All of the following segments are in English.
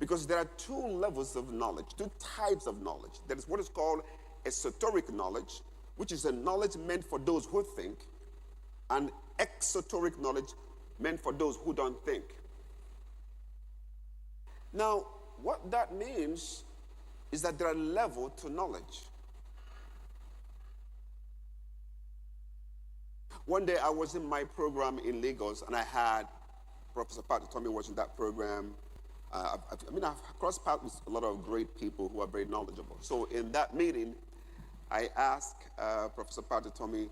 Because there are two levels of knowledge, two types of knowledge. There is what is called esoteric knowledge, which is a knowledge meant for those who think, and exoteric knowledge meant for those who don't think. Now, what that means is that there are levels to knowledge. One day I was in my program in Lagos, and I had Professor Pat Tommy watching that program. I've crossed paths with a lot of great people who are very knowledgeable. So in that meeting, I asked Professor Pat Tommy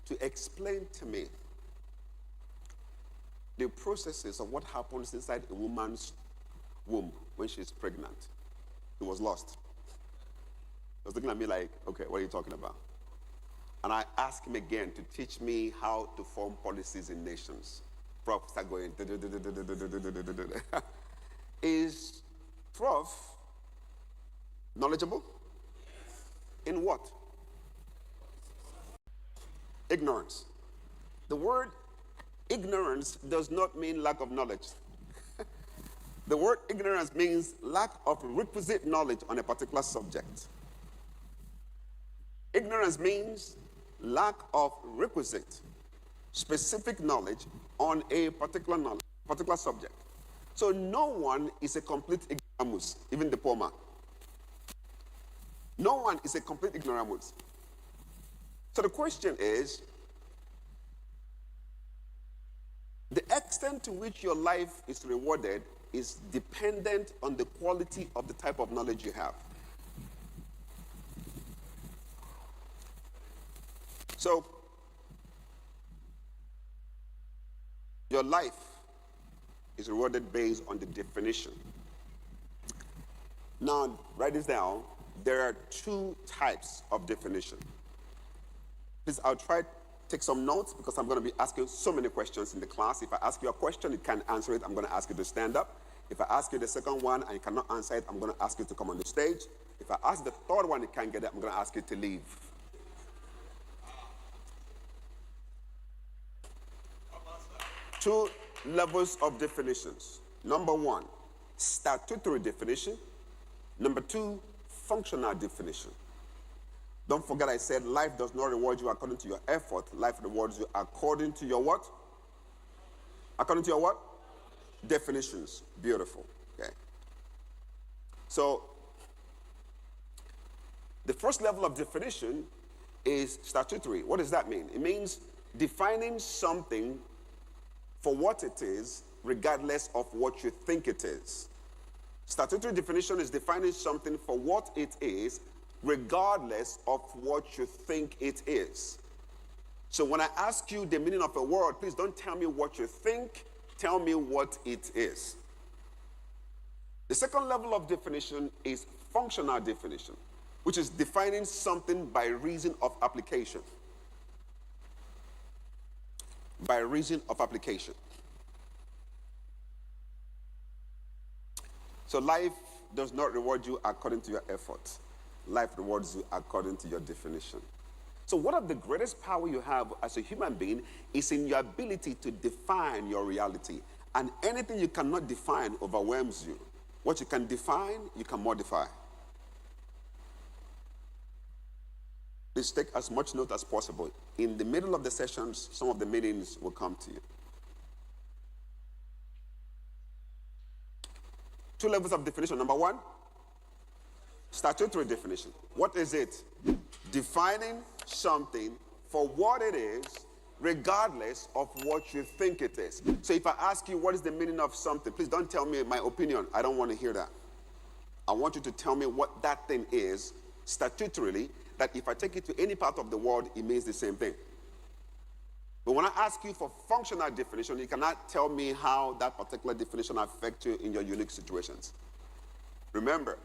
to explain to me the processes of what happens inside a woman's womb when she's pregnant. He was lost. He was looking at me like, okay, what are you talking about? And I asked him again to teach me how to form policies in nations. Prof started going, Is Prof knowledgeable? In what? Ignorance. The word ignorance does not mean lack of knowledge. The word ignorance means lack of requisite knowledge on a particular subject. Ignorance means lack of requisite, specific knowledge on a particular subject. So no one is a complete ignoramus, even the poor man. No one is a complete ignoramus. So the question is, the extent to which your life is rewarded is dependent on the quality of the type of knowledge you have. So, your life is rewarded based on the definition. Now, write this down. There are two types of definition. Please, I'll try to take some notes because I'm going to be asking so many questions in the class. If I ask you a question, you can't answer it, I'm going to ask you to stand up. If I ask you the second one and you cannot answer it, I'm going to ask you to come on the stage. If I ask the third one, you can't get it, I'm going to ask you to leave. Two levels of definitions. Number one, statutory definition. Number two, functional definition. Don't forget I said life does not reward you according to your effort. Life rewards you according to your what? According to your what? Definitions. Beautiful. Okay. So, the first level of definition is statutory. What does that mean? It means defining something for what it is, regardless of what you think it is. Statutory definition is defining something for what it is, regardless of what you think it is. So when I ask you the meaning of a word, please don't tell me what you think, tell me what it is. The second level of definition is functional definition, which is defining something by reason of application. By reason of application. So life does not reward you according to your effort. Life rewards you according to your definition. So one of the greatest power you have as a human being is in your ability to define your reality. And anything you cannot define overwhelms you. What you can define, you can modify. Please take as much note as possible. In the middle of the sessions, some of the meanings will come to you. Two levels of definition. Number one, statutory definition. What is it? Defining something for what it is, regardless of what you think it is. So if I ask you what is the meaning of something, please don't tell me my opinion. I don't want to hear that. I want you to tell me what that thing is statutorily, that if I take it to any part of the world, it means the same thing. But when I ask you for functional definition, you cannot tell me how that particular definition affects you in your unique situations. Remember,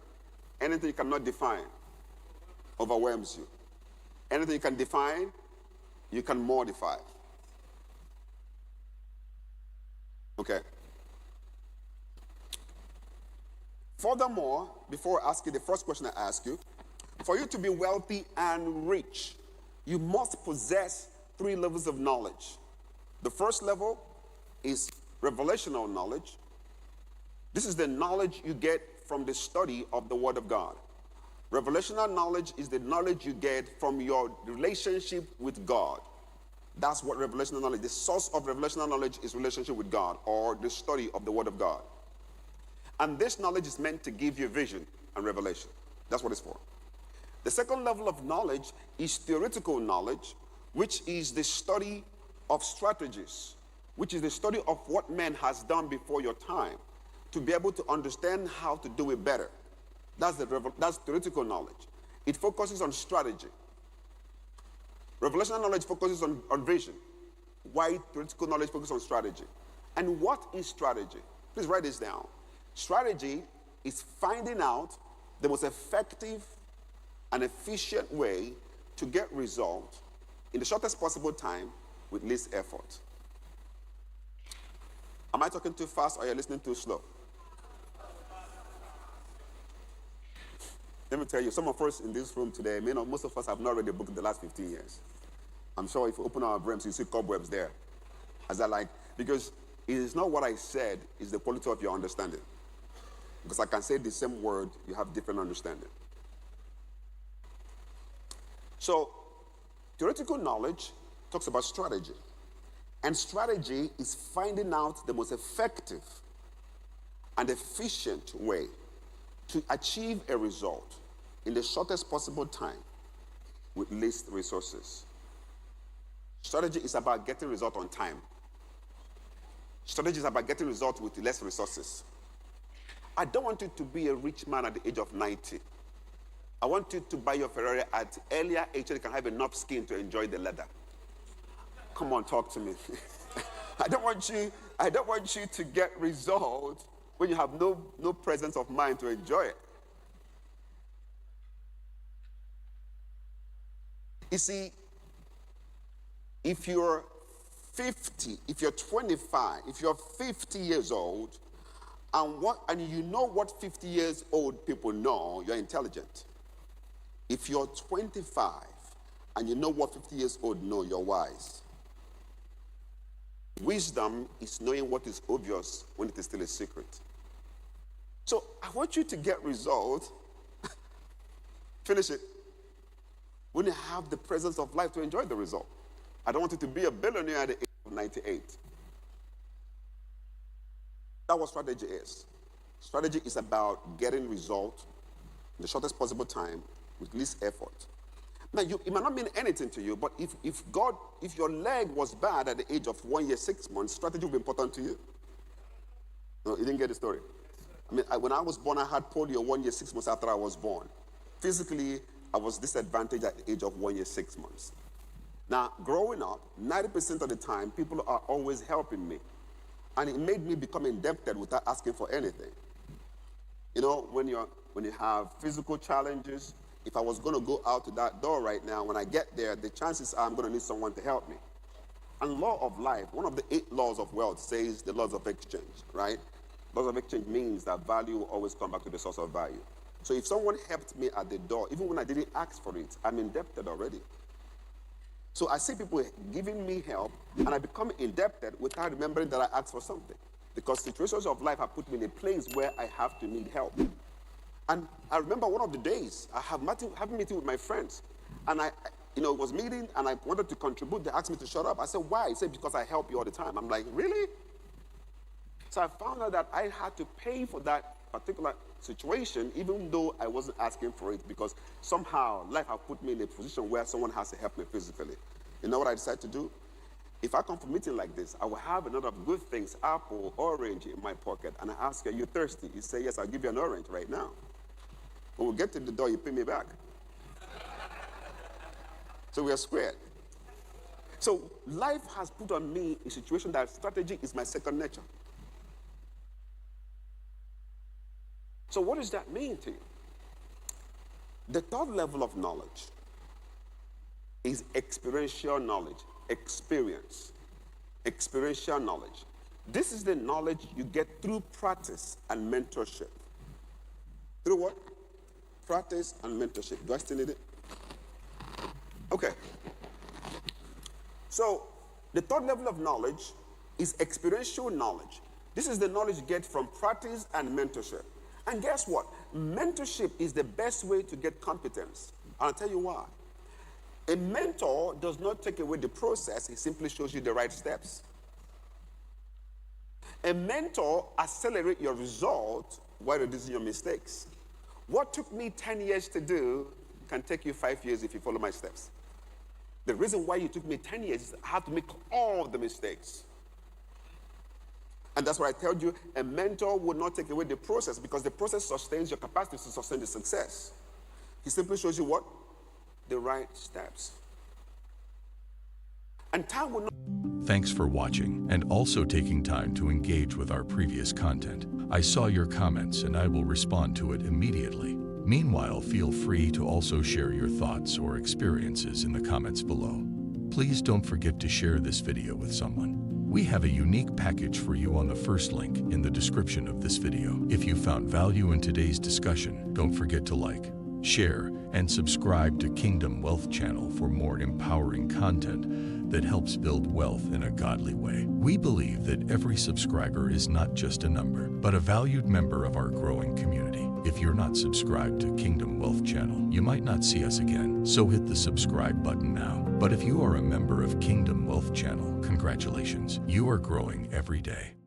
anything you cannot define overwhelms you. Anything you can define, you can modify. Okay. Furthermore, before I ask you the first question I ask you, for you to be wealthy and rich, you must possess three levels of knowledge. The first level is revelational knowledge. This is the knowledge you get from the study of the Word of God. Revelational knowledge is the knowledge you get from your relationship with God. That's what revelational knowledge, the source of revelational knowledge is relationship with God or the study of the Word of God. And this knowledge is meant to give you vision and revelation. That's what it's for. The second level of knowledge is theoretical knowledge, which is the study of strategies, which is the study of what man has done before your time to be able to understand how to do it better. That's theoretical knowledge. It focuses on strategy. Revelational knowledge focuses on vision, while theoretical knowledge focuses on strategy. And what is strategy? Please write this down. Strategy is finding out the most effective and efficient way to get results in the shortest possible time with least effort. Am I talking too fast or are you listening too slow? Let me tell you, some of us in this room today, most of us have not read a book in the last 15 years. I'm sure if you open our brains, you see cobwebs there. Because it is not what I said, it's the quality of your understanding. Because I can say the same word, you have different understanding. So, theoretical knowledge talks about strategy. And strategy is finding out the most effective and efficient way to achieve a result in the shortest possible time with least resources. Strategy is about getting result on time. Strategy is about getting result with less resources. I don't want you to be a rich man at the age of 90. I want you to buy your Ferrari at earlier age so you can have enough skin to enjoy the leather. Come on, talk to me. I don't want you to get results when you have no presence of mind to enjoy it. You see, if you're 50, if you're 25, if you're 50 years old, and you know what 50 years old people know, you're intelligent. If you're 25 and you know what 50 years old know, you're wise. Wisdom is knowing what is obvious when it is still a secret. So I want you to get results. Finish it. When you have the presence of life to enjoy the result. I don't want you to be a billionaire at the age of 98. That's what strategy is. Strategy is about getting results in the shortest possible time with least effort. Now, it might not mean anything to you, but if your leg was bad at the age of 1 year, 6 months, strategy would be important to you. No, you didn't get the story. When I was born, I had polio 1 year, 6 months after I was born. Physically, I was disadvantaged at the age of 1 year, 6 months. Now, growing up, 90% of the time, people are always helping me. And it made me become indebted without asking for anything. When you have physical challenges, if I was going to go out to that door right now, when I get there, the chances are I'm going to need someone to help me. And law of life, one of the 8 laws of wealth says the laws of exchange, right? Laws of exchange means that value will always come back to the source of value. So if someone helped me at the door, even when I didn't ask for it, I'm indebted already. So I see people giving me help, and I become indebted without remembering that I asked for something. Because situations of life have put me in a place where I have to need help. And I remember one of the days, I have a meeting with my friends. And I was meeting, and I wanted to contribute. They asked me to shut up. I said, why? He said, because I help you all the time. I'm like, really? So I found out that I had to pay for that particular situation, even though I wasn't asking for it, because somehow life has put me in a position where someone has to help me physically. You know what I decided to do? If I come for a meeting like this, I will have a lot of good things, apple, orange in my pocket, and I ask you, are you thirsty? You say, yes, I'll give you an orange right now. When we get to the door, you pay me back. So we are squared. So life has put on me a situation that strategy is my second nature. So what does that mean to you? The third level of knowledge is experiential knowledge. Experiential knowledge. This is the knowledge you get through practice and mentorship. Through what? Practice and mentorship. Do I still need it? Okay. So, the third level of knowledge is experiential knowledge. This is the knowledge you get from practice and mentorship. And guess what? Mentorship is the best way to get competence. I'll tell you why. A mentor does not take away the process, he simply shows you the right steps. A mentor accelerates your result while reducing your mistakes. What took me 10 years to do can take you 5 years if you follow my steps. The reason why it took me 10 years is I have to make all the mistakes. And that's why I told you, a mentor will not take away the process because the process sustains your capacity to sustain the success. He simply shows you what? The right steps. And time will not... Thanks for watching and also taking time to engage with our previous content. I saw your comments and I will respond to it immediately. Meanwhile, feel free to also share your thoughts or experiences in the comments below. Please don't forget to share this video with someone. We have a unique package for you on the first link in the description of this video. If you found value in today's discussion, don't forget to like, share, and subscribe to Kingdom Wealth Channel for more empowering content that helps build wealth in a godly way. We believe that every subscriber is not just a number, but a valued member of our growing community. If you're not subscribed to Kingdom Wealth Channel, you might not see us again, so hit the subscribe button now. But if you are a member of Kingdom Wealth Channel, congratulations, you are growing every day.